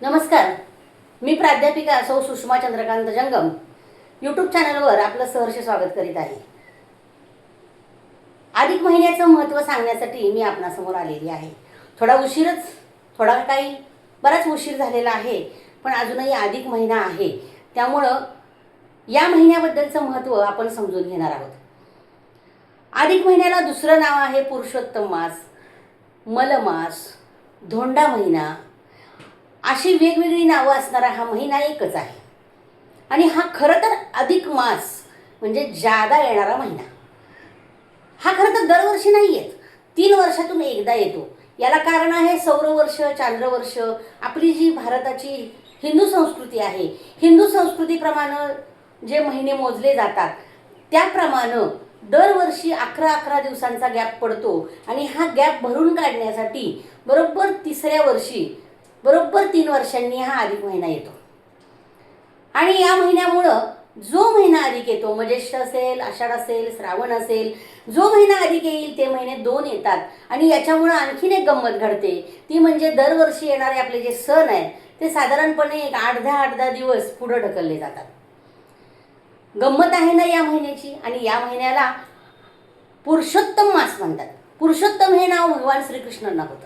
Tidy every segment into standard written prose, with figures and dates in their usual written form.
नमस्कार. मी प्राध्यापिका सौ सुषमा चंद्रकांत जंगम यूट्यूब चॅनलवर आपलं सहर्ष स्वागत करीत आहे. अधिक महिन्याचं महत्त्व सांगण्यासाठी मी आपणासमोर आलेली आहे. बराच उशीर झालेला आहे, पण अजूनही अधिक महिना आहे. त्यामुळं या महिन्याबद्दलचं महत्त्व आपण समजून घेणार आहोत. अधिक महिन्याला दुसरं नाव आहे पुरुषोत्तम मास, मलमास, धोंडा महिना. अशी वेगवेगळी नावं असणारा हा महिना एकच आहे. आणि हा खरं तर अधिक मास म्हणजे जादा येणारा महिना. हा खरं तर दरवर्षी नाही येत, 3 वर्षातून एकदा येतो. याला कारण आहे सौरवर्ष, चांद्रवर्ष. आपली जी भारताची हिंदू संस्कृती आहे, हिंदू संस्कृतीप्रमाणे जे महिने मोजले जातात त्याप्रमाणे दरवर्षी 11 दिवसांचा गॅप पडतो. आणि हा गॅप भरून काढण्यासाठी बरोबर तिसऱ्या वर्षी बरोबर 3 वर्षांनी हा अधिक महिना येतो. आणि या महिन्यामुळं जो महिना अधिक येतो, म्हणजे ज्येष्ठ असेल, आषाढ असेल, श्रावण असेल, जो महिना अधिक येईल ते महिने 2 येतात. आणि याच्यामुळं आणखीन एक गंमत घडते, ती म्हणजे दरवर्षी येणारे आपले जे सण आहेत ते साधारणपणे एक 8-10 दिवस पुढे ढकलले जातात. गंमत आहे ना या महिन्याची. आणि या महिन्याला पुरुषोत्तम मास म्हणतात. पुरुषोत्तम हे नाव भगवान श्रीकृष्णांना होतं.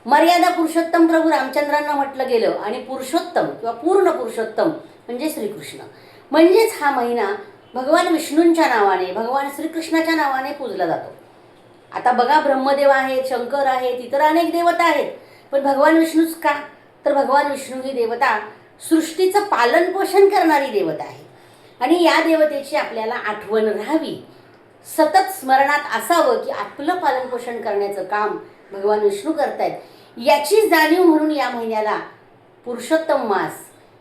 मर्यादा पुरुषोत्तम प्रभू रामचंद्रांना म्हटलं गेलं. आणि पुरुषोत्तम किंवा पूर्ण पुरुषोत्तम म्हणजे श्रीकृष्ण. म्हणजेच हा महिना भगवान विष्णूंच्या नावाने, भगवान श्रीकृष्णाच्या नावाने पूजला जातो. आता बघा, ब्रह्मदेव आहेत, शंकर आहेत, इतर अनेक देवता आहेत, पण भगवान विष्णूच का? तर भगवान विष्णू ही देवता सृष्टीचं पालनपोषण करणारी देवता आहे. आणि या देवतेची आपल्याला आठवण राहावी, सतत स्मरणात असावं की आपलं पालनपोषण करण्याचं काम भगवान विष्णू करतायत, याची जाणीव म्हणून या महिन्याला पुरुषोत्तम मास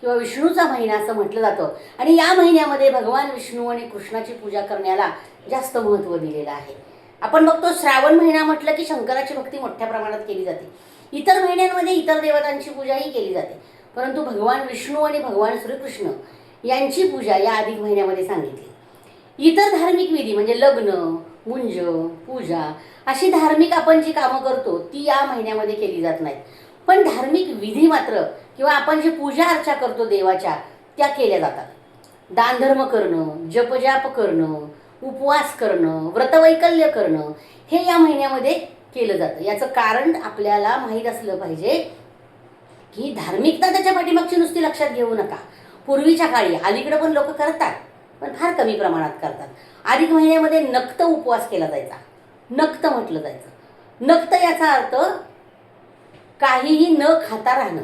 किंवा विष्णूचा महिना असं म्हटलं जातं. आणि या महिन्यामध्ये भगवान विष्णू आणि कृष्णाची पूजा करण्याला जास्त महत्त्व दिलेलं आहे. आपण बघतो, श्रावण महिना म्हटलं की शंकराची भक्ती मोठ्या प्रमाणात केली जाते. इतर महिन्यांमध्ये इतर देवतांची पूजाही केली जाते, परंतु भगवान विष्णू आणि भगवान श्रीकृष्ण यांची पूजा या अधिक महिन्यामध्ये सांगितली. इतर धार्मिक विधी म्हणजे लग्न, मुंज, पूजा अशी धार्मिक आपण जी कामं करतो ती या महिन्यामध्ये केली जात नाहीत. पण धार्मिक विधी मात्र किंवा आपण जे पूजा अर्चा करतो देवाच्या, त्या केल्या जातात. दानधर्म करणं, जपजाप करणं, उपवास करणं, व्रतवैकल्य करणं हे या महिन्यामध्ये केलं जातं. याचं कारण आपल्याला माहीत असलं पाहिजे की धार्मिकता त्याच्या पाठीमागची नुसती लक्षात घेऊ नका. पूर्वीच्या काळी, अलीकडे पण लोक करतात, पण फार कमी प्रमाणात करतात. अधिक महिन्यामध्ये नक्त उपवास केला जायचा. नक्त म्हटलं जायचं. नक्त याचा अर्थ काहीही न खाता राहणं.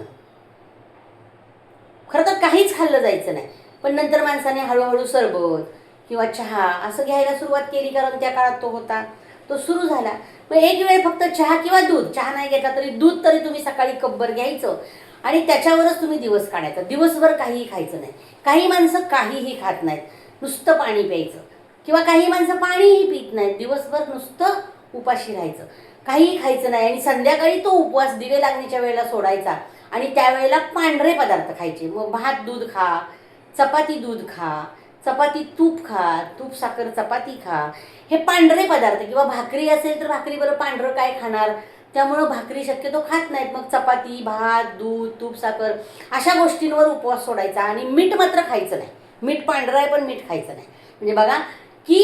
खरं तर काहीच खाल्लं जायचं नाही, पण नंतर माणसाने हळूहळू सरबत किंवा चहा असं घ्यायला सुरुवात केली, कारण त्या काळात तो होता, तो सुरू झाला. मग एक वेळ फक्त चहा किंवा दूध, चहा नाही घेतला तरी दूध तरी तुम्ही सकाळी कपभर घ्यायचं आणि त्याच्यावरच तुम्ही दिवस काढायचा. दिवसभर काहीही खायचं नाही. काही माणसं काहीही खात नाहीत, नुसतं पाणी प्यायचं. किंवा काही माणसं पाणीही पित नाहीत, दिवसभर नुसतं उपाशी राहायचं, काहीही खायचं नाही. आणि संध्याकाळी तो उपवास दिवे लागण्याच्या वेळेला सोडायचा आणि त्यावेळेला पांढरे पदार्थ खायचे. मग भात दूध खा, चपाती दूध खा, चपाती तूप खा, तूप साखर चपाती खा, हे पांढरे पदार्थ. किंवा भाकरी असेल तर भाकरीबरोबर पांढरं काय खाणार, त्यामुळं भाकरी शक्यतो खात नाहीत. मग चपाती, भात, दूध, तूप साखर अशा गोष्टींवर उपवास सोडायचा. आणि मीठ मात्र खायचं नाही. मीठ पांढरं आहे पण मीठ खायचं नाही. म्हणजे बघा की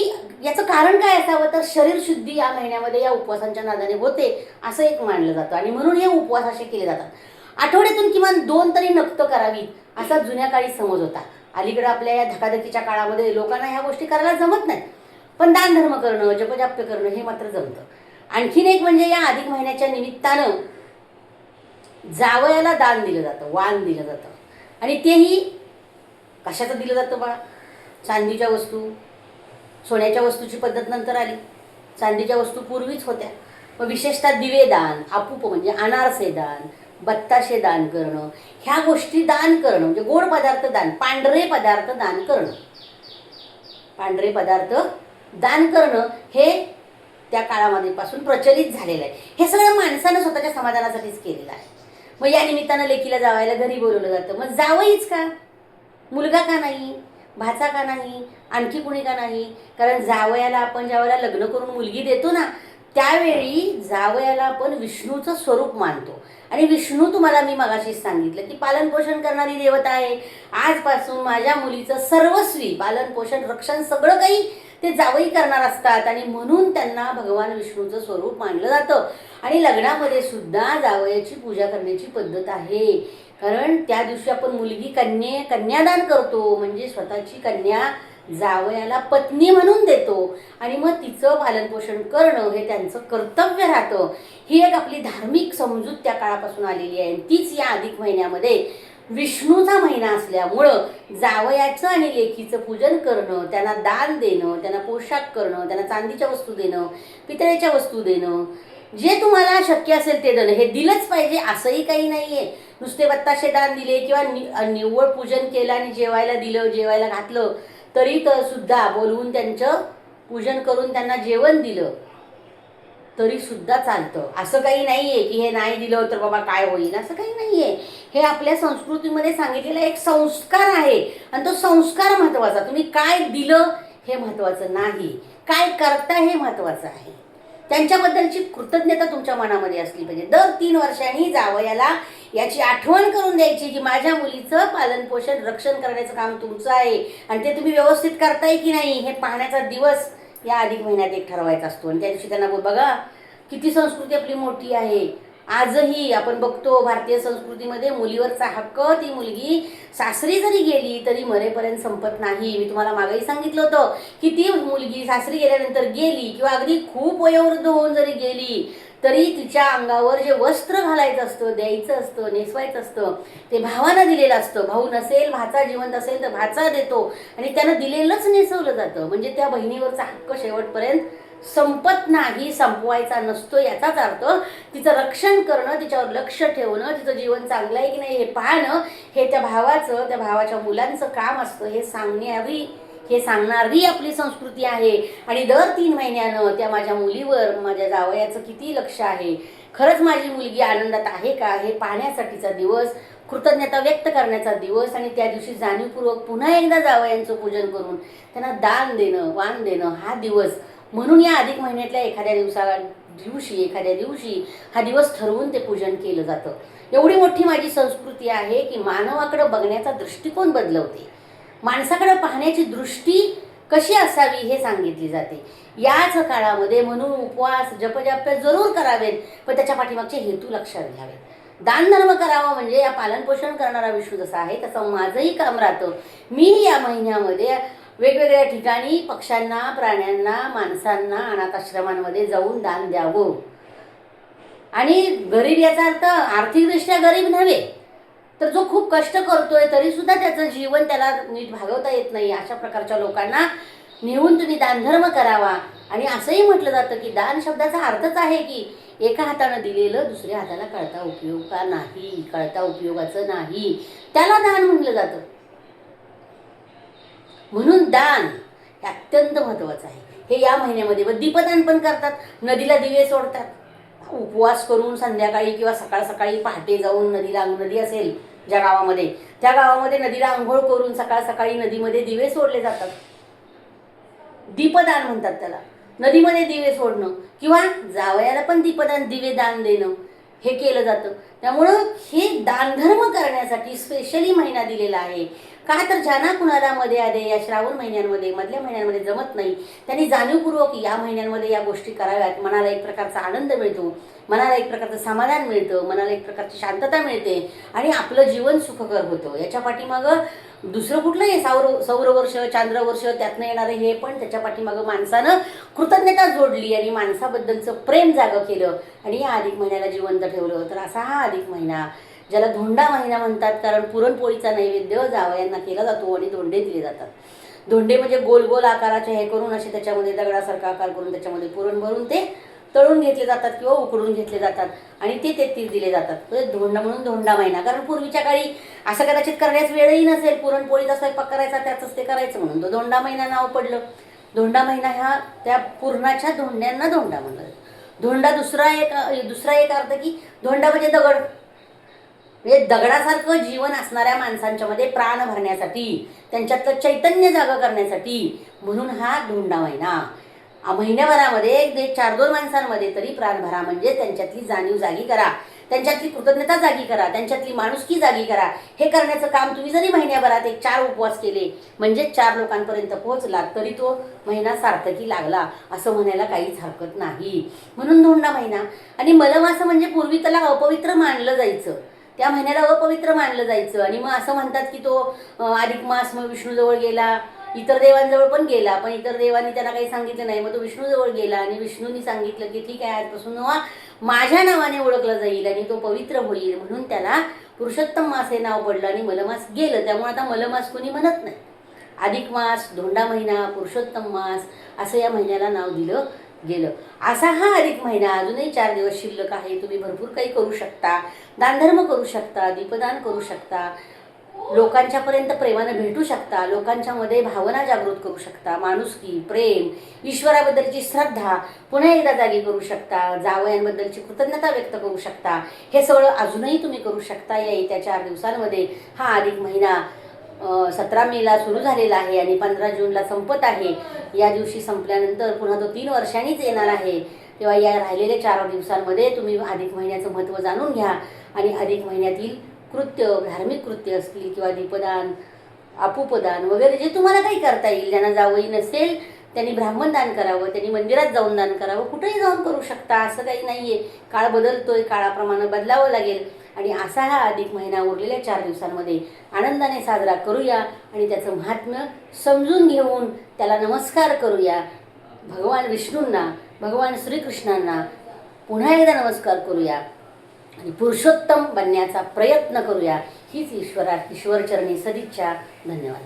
याचं कारण काय असावं, तर शरीर शुद्धी या महिन्यामध्ये या उपवासांच्या नादाने होते असं एक मानलं जातं. आणि म्हणून हे उपवास असे केले जातात. आठवड्यातून किमान 2 तरी नक्त करावीत असा जुन्या काळी समज होता. अलीकडे आपल्या या धकाधकीच्या काळामध्ये लोकांना ह्या गोष्टी करायला जमत नाहीत, पण दानधर्म करणं, जपजाप्य करणं हे मात्र जमतं. आणखीन एक म्हणजे या अधिक महिन्याच्या निमित्तानं जावयाला दान दिलं जातं, वाण दिलं जातं. आणि तेही कशाचं दिलं जातं बा? चांदीच्या वस्तू. सोन्याच्या वस्तूची पद्धत नंतर आली, चांदीच्या वस्तू पूर्वीच होत्या. मग विशेषतः दिवेदान, आपूप म्हणजे अनारसे दान, बत्ताशे दान करणं, ह्या गोष्टी दान करणं म्हणजे गोड पदार्थ दान, पांढरे पदार्थ दान करणं, पांढरे पदार्थ दान करणं हे त्या काळामध्ये पासून प्रचलित झालेलं आहे. हे सगळं माणसानं स्वतःच्या समाधानासाठीच केलेलं आहे. मग या निमित्तानं लेकीला जावायला घरी बोलवलं जातं. मग जावईच का? मुलगा का नाही? भाचा का नाही? आणखी कुणी का नाही? कारण जावयाला आपण ज्यावेळेला लग्न करून मुलगी देतो ना, त्यावेळी जावयाला आपण विष्णूचं स्वरूप मानतो. आणि विष्णू तुम्हाला मी मगाशीच सांगितलं की पालनपोषण करणारी देवता आहे. आजपासून माझ्या मुलीचं सर्वस्वी पालनपोषण रक्षण सगळं काही ते जावई करणार असतात आणि म्हणून त्यांना भगवान विष्णूचं स्वरूप मानलं जातं. आणि लग्नामध्ये सुद्धा जावयाची पूजा करण्याची पद्धत आहे. कारण त्या दिवशी आपण मुलगी कन्यादान करतो, म्हणजे स्वतःची कन्या जावयाला पत्नी म्हणून देतो आणि मग तिचं पालनपोषण करणं हे त्यांचं कर्तव्य राहतं. ही एक आपली धार्मिक समजूत त्या काळापासून आलेली आहे. तीच या अधिक महिन्यामध्ये विष्णूचा महिना असल्यामुळं जावयाचं आणि लेकीचं पूजन करणं, त्यांना दान देणं, त्यांना पोशाख करणं, त्यांना चांदीच्या वस्तू देणं, पितळेच्या वस्तू देणं, जे तुम्हाला शक्य असेल ते देणं. हे दिलंच पाहिजे असंही काही नाही आहे. नुसते बत्ताशे दान दिले किंवा निव्वळ पूजन केलं आणि जेवायला दिलं, जेवायला घातलं तरी तर सुद्धा बोलवून त्यांचं पूजन करून त्यांना जेवण दिलं तरी सुद्धा चालतं. असं काही नाही आहे की हे नाही दिलं तर बाबा काय होईल, असं काही नाही आहे. हे आपल्या संस्कृतीमध्ये सांगितलेला एक संस्कार आहे आणि तो संस्कार महत्त्वाचा. तुम्ही काय दिलं हे महत्त्वाचं नाही, काय करता हे महत्त्वाचं आहे. त्यांच्याबद्दलची कृतज्ञता तुमच्या मनामध्ये असली पाहिजे. दर 3 वर्षांनी जावयाला याची आठवण करून द्यायची की माझ्या मुलीचं पालनपोषण रक्षण करण्याचं काम तुमचं आहे आणि ते तुम्ही व्यवस्थित करताय की नाही हे पाहण्याचा दिवस या अधिक महिन्यात एक ठरवायचा असतो. आणि त्या दिवशी त्यांना बघा किती संस्कृती आपली मोठी आहे. आजही आपण बघतो भारतीय संस्कृतीमध्ये मुलीवरचा हक्क, ती मुलगी सासरी जरी गेली तरी मरेपर्यंत संपत नाही. मी तुम्हाला मागेही सांगितलं होतं की ती मुलगी सासरी गेल्यानंतर गेली किंवा अगदी खूप वयोवृद्ध होऊन जरी गेली तरी तिच्या अंगावर जे वस्त्र घालायचं असतं, द्यायचं असतं, नेसवायचं असतं ते भावानं दिलेलं असतं. भाऊ नसेल, भाचा जिवंत असेल तर भाचा देतो आणि त्यानं दिलेलंच नेसवलं जातं. म्हणजे त्या बहिणीवरचा हक्क शेवटपर्यंत संपत नाही, संपवायचा नसतो. याचाच अर्थ तिचं रक्षण करणं, तिच्यावर लक्ष ठेवणं, तिचं जीवन चांगलं आहे की नाही हे पाहणं हे त्या भावाचं, त्या भावाच्या मुलांचं काम असतं. हे सांगणारी आपली संस्कृती आहे. आणि दर 3 महिन्यानं त्या माझ्या मुलीवर माझ्या जावयाचं किती लक्ष आहे, खरंच माझी मुलगी आनंदात आहे का हे पाहण्यासाठीचा दिवस, कृतज्ञता व्यक्त करण्याचा दिवस. आणि त्या दिवशी जाणीवपूर्वक पुन्हा एकदा जावयांचं पूजन करून त्यांना दान देणं, वाण देणं हा दिवस. म्हणून या अधिक महिन्यातल्या एखाद्या दिवशी हा दिवस ठरवून ते पूजन केलं जातं. एवढी मोठी माझी संस्कृती आहे की मानवाकडे बघण्याचा दृष्टिकोन बदलवते. माणसाकडे पाहण्याची दृष्टी कशी असावी हे सांगितली जाते. याच काळामध्ये म्हणून उपवास, जपजाप्य जरूर करावेत, पण त्याच्या पाठीमागचे हेतू लक्षात घ्यावेत. दानधर्म करावा म्हणजे या पालनपोषण करणारा विष्णू जसा आहे तसं माझंही काम राहतं. मी या महिन्यामध्ये वेगवेगळ्या ठिकाणी पक्ष्यांना, प्राण्यांना, माणसांना, अनाथ आश्रमांमध्ये जाऊन दान द्यावं. आणि गरीब याचा अर्थ आर्थिकदृष्ट्या गरीब नव्हे, तर जो खूप कष्ट करतोय तरी सुद्धा त्याचं जीवन त्याला नीट भागवता येत नाही अशा प्रकारच्या लोकांना नेऊन तुम्ही दानधर्म करावा. आणि असंही म्हटलं जातं की दान शब्दाचा अर्थच आहे की एका हातानं दिलेलं दुसऱ्या हाताला कळता उपयोगाचं नाही, त्याला दान म्हटलं जातं. म्हणून दान हे अत्यंत महत्त्वाचं आहे. हे या महिन्यामध्ये व दीपदान पण करतात. नदीला दिवे सोडतात. उपवास करून संध्याकाळी किंवा सकाळी पहाटे जाऊन नदी असेल ज्या गावामध्ये, त्या गावामध्ये नदीला आंघोळ करून सकाळी नदीमध्ये दिवे सोडले जातात. दीपदान म्हणतात त्याला. नदीमध्ये दिवे सोडणं किंवा जावयाला पण दिवे दान देणं हे केलं जातं. त्यामुळं हे दानधर्म करण्यासाठी स्पेशली महिना दिलेला आहे. का तर ज्यांना कुणाला मध्ये या श्रावण महिन्यांमध्ये, मधल्या महिन्यांमध्ये जमत नाही, त्यांनी जाणीवपूर्वक या महिन्यांमध्ये या गोष्टी कराव्यात. मनाला एक प्रकारचा आनंद मिळतो, मनाला एक प्रकारचं समाधान मिळतं, मनाला एक प्रकारची शांतता मिळते आणि आपलं जीवन सुखकर होतं. याच्या पाठीमागं दुसरं कुठलंही सौरवर्ष, चांद्रवर्ष त्यातनं येणारे हे, पण त्याच्या पाठीमागं माणसानं कृतज्ञता जोडली आणि माणसाबद्दलचं प्रेम जागं केलं आणि या अधिक महिन्याला जिवंत ठेवलं. तर असा हा अधिक महिना, ज्याला धोंडा महिना म्हणतात, कारण पुरणपोळीचा नैवेद्य जावयांना केला जातो आणि धोंडे दिले जातात. धोंडे म्हणजे गोल गोल आकाराचे हे करून असे त्याच्यामध्ये दगडासारखा आकार करून त्याच्यामध्ये पुरण भरून ते तळून घेतले जातात किंवा उकडून घेतले जातात आणि ते 33 दिले जातात. म्हणजे धोंडा म्हणून धोंडा महिना. कारण पूर्वीच्या काळी असं कदाचित करण्यास वेळही नसेल, पुरणपोळीचा स्वयंपाक करायचा त्याचंच ते करायचं, म्हणून तो धोंडा महिना नाव पडलं. धोंडा महिना ह्या त्या पूर्णाच्या धोंड्यांना धोंडा म्हणलं. धोंडा दुसरा एक अर्थ की धोंडा म्हणजे दगड, म्हणजे दगडासारखं जीवन असणाऱ्या माणसांच्या मध्ये प्राण भरण्यासाठी, त्यांच्यातलं चैतन्य जागं करण्यासाठी, म्हणून हा धोंडा महिना. महिन्याभरामध्ये 4-2 माणसांमध्ये तरी प्राण भरा, म्हणजे त्यांच्यातली जाणीव जागी करा. त्यांच्यातली कृतज्ञता जागी करा, त्यांच्यातली माणुसकी जागी करा. हे करण्याचं काम तुम्ही जरी महिन्याभरात 4 उपवास केले, म्हणजे 4 लोकांपर्यंत पोहोचला, तरी तो महिना सार्थकी लागला असं म्हणायला काहीच हरकत नाही. म्हणून धोंडा महिना. आणि मलमास म्हणजे पूर्वी त्याला अपवित्र मानलं जायचं, त्या महिन्याला अपवित्र मानलं जायचं. आणि मग असं म्हणतात की तो अधिक मास मग विष्णूजवळ गेला, इतर देवांजवळ पण गेला, पण इतर देवांनी त्यांना काही सांगितलं नाही. मग तो विष्णूजवळ गेला आणि विष्णूंनी सांगितलं की ठीक आहे, आजपासून माझ्या नावाने ओळखला जाईल आणि तो पवित्र होईल. म्हणून त्याला पुरुषोत्तम मास हे नाव पडलं आणि मलमास गेलं. त्यामुळे आता मलमास कोणी म्हणत नाही. अधिक मास, धोंडा महिना, पुरुषोत्तम मास असं या महिन्याला नाव दिलं गेलं. असा हा अधिक महिना अजूनही 4 दिवस शिल्लक आहे. तुम्ही भरपूर काही करू शकता, दानधर्म करू शकता, दीपदान करू शकता, लोकांच्यापर्यंत प्रेमानं भेटू शकता, लोकांच्यामध्ये भावना जागृत करू शकता, माणुसकी, प्रेम, ईश्वराबद्दलची श्रद्धा पुन्हा एकदा जागी करू शकता, जावयांबद्दलची कृतज्ञता व्यक्त करू शकता. हे सगळं अजूनही तुम्ही करू शकता या येत्या 4 दिवसांमध्ये. हा अधिक महिना 17 मेला सुरू झालेला आहे आणि 15 जूनला संपत आहे. या दिवशी संपल्यानंतर पुन्हा तो 3 वर्षांनीच येणार आहे. तेव्हा या राहिलेल्या 4 दिवसांमध्ये तुम्ही अधिक महिन्याचं महत्त्व जाणून घ्या आणि अधिक महिन्यातील कृत्य, धार्मिक कृत्य असतील किंवा दीपदान, आपूपदान वगैरे जे तुम्हाला काही करता येईल, ज्यांना जावई नसेल त्यांनी ब्राह्मण दान करावं, त्यांनी मंदिरात जाऊन दान करावं, कुठेही जाऊन करू शकता, असं काही नाही आहे. काळ बदलतोय, काळाप्रमाणे बदलावं लागेल. आणि असा हा अधिक महिना उरलेल्या 4 दिवसांमध्ये आनंदाने साजरा करूया आणि त्याचं महात्म्य समजून घेऊन त्याला नमस्कार करूया. भगवान विष्णूंना, भगवान श्रीकृष्णांना पुन्हा एकदा नमस्कार करूया आणि पुरुषोत्तम बनण्याचा प्रयत्न करूया. हीच ईश्वरचरणी सदिच्छा. धन्यवाद.